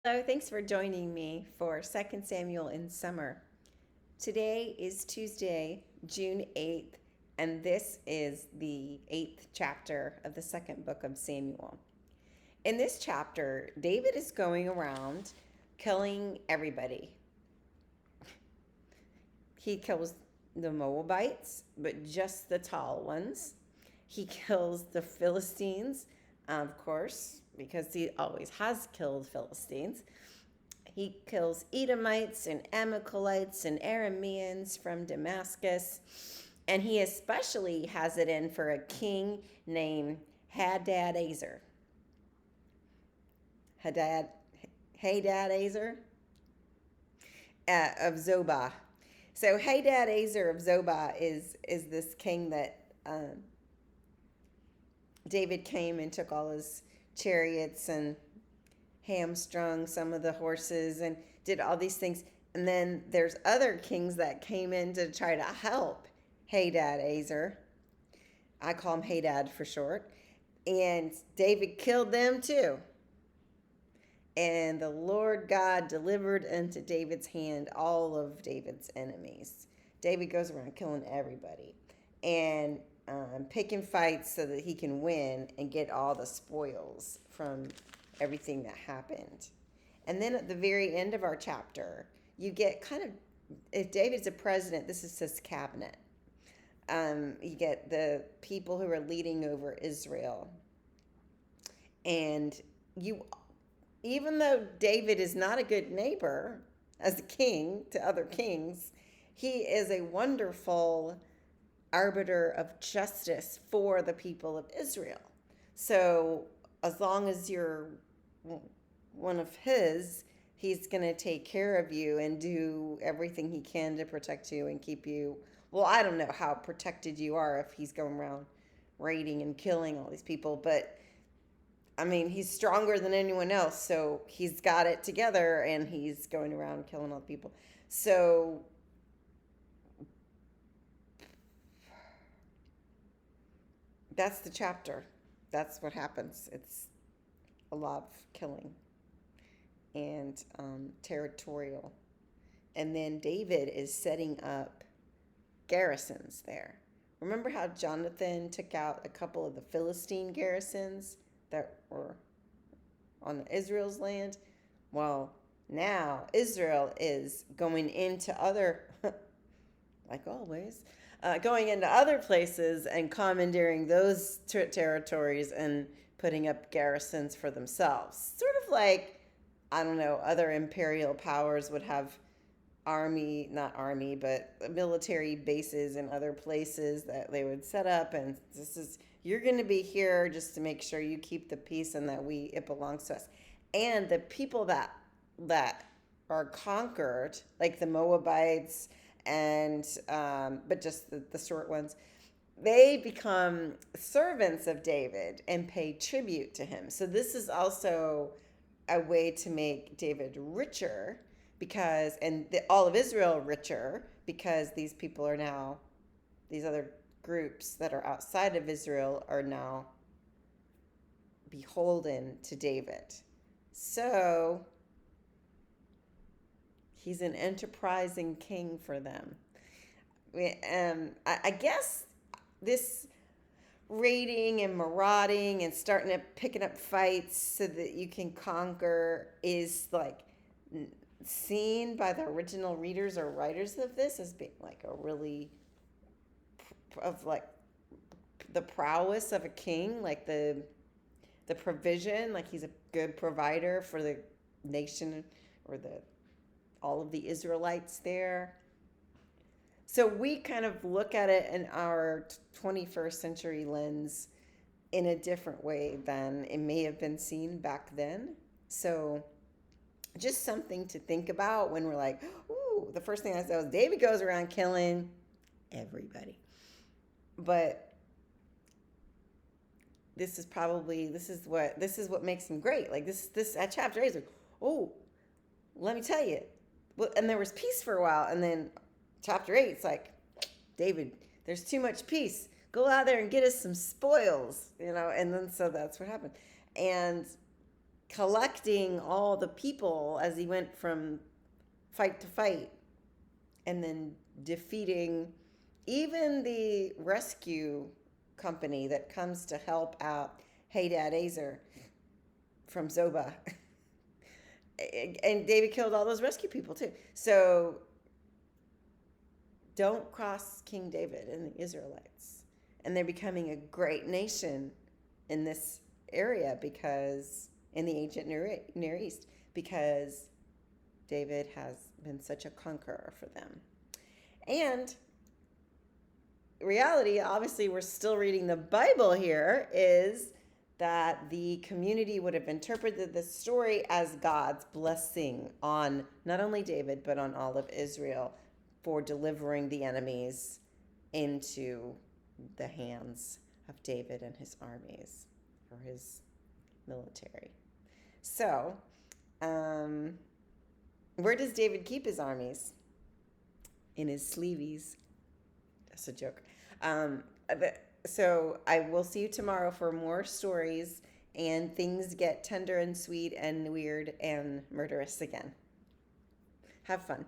Hello, thanks for joining me for 2nd Samuel in Summer. Today is Tuesday, June 8th, and this is the 8th chapter of the second book of Samuel. In this chapter, David is going around killing everybody. He kills the Moabites, but just the tall ones. He kills the Philistines, of course, because he always has killed Philistines. He kills Edomites and Amalekites and Arameans from Damascus. And he especially has it in for a king named Hadadezer. Hadad, Hadadezer of Zobah. So Hadadezer of Zobah is this king that David came and took all his chariots and hamstrung some of the horses and did all these things. And then there's other kings that came in to try to help Hadadezer. I call him Hadad for short. And David killed them too. And the Lord God delivered into David's hand all of David's enemies. David goes around killing everybody and picking fights so that he can win and get all the spoils from everything that happened. And then at the very end of our chapter, you get kind of, if David's a president, this is his cabinet. You get the people who are leading over Israel. And even though David is not a good neighbor as a king to other kings, he is a wonderful arbiter of justice for the people of Israel. So as long as you're one of his, he's going to take care of you and do everything he can to protect you and keep you. Well, I don't know how protected you are if he's going around raiding and killing all these people, but I mean, he's stronger than anyone else, so he's got it together and he's going around killing all the people. So that's the chapter. That's what happens. It's a lot of killing and territorial. And then David is setting up garrisons there. Remember how Jonathan took out a couple of the Philistine garrisons that were on Israel's land? Well, now Israel is going into other, like always, going into other places and commandeering those territories and putting up garrisons for themselves. Sort of like, I don't know, other imperial powers would have not army, but military bases in other places that they would set up. And you're going to be here just to make sure you keep the peace and that it belongs to us. And the people that are conquered, like the Moabites and, but just the short ones, they become servants of David and pay tribute to him. So this is also a way to make David richer all of Israel richer because these people are now, these other groups that are outside of Israel are now beholden to David. So he's an enterprising king for them. I guess this raiding and marauding and picking up fights so that you can conquer is like seen by the original readers or writers of this as being like a really of like the prowess of a king, like the provision, like he's a good provider for the nation or all of the Israelites there. So we kind of look at it in our 21st century lens in a different way than it may have been seen back then. So just something to think about when we're like, ooh, the first thing I said was David goes around killing everybody. But this is what makes him great. Like this at chapter 8 is like, oh, let me tell you. Well, and there was peace for a while, and then chapter 8, it's like, David, there's too much peace. Go out there and get us some spoils, and then so that's what happened. And collecting all the people as he went from fight to fight, and then defeating even the rescue company that comes to help out Hadad Azer from Zobah. And David killed all those rescue people too. So don't cross King David and the Israelites. And they're becoming a great nation in this area, because in the ancient Near East, because David has been such a conqueror for them. And reality, obviously we're still reading the Bible here, is that the community would have interpreted this story as God's blessing on not only David, but on all of Israel for delivering the enemies into the hands of David and his armies, or his military. So, where does David keep his armies? In his sleeveys. That's a joke. So I will see you tomorrow for more stories, and things get tender and sweet and weird and murderous again. Have fun.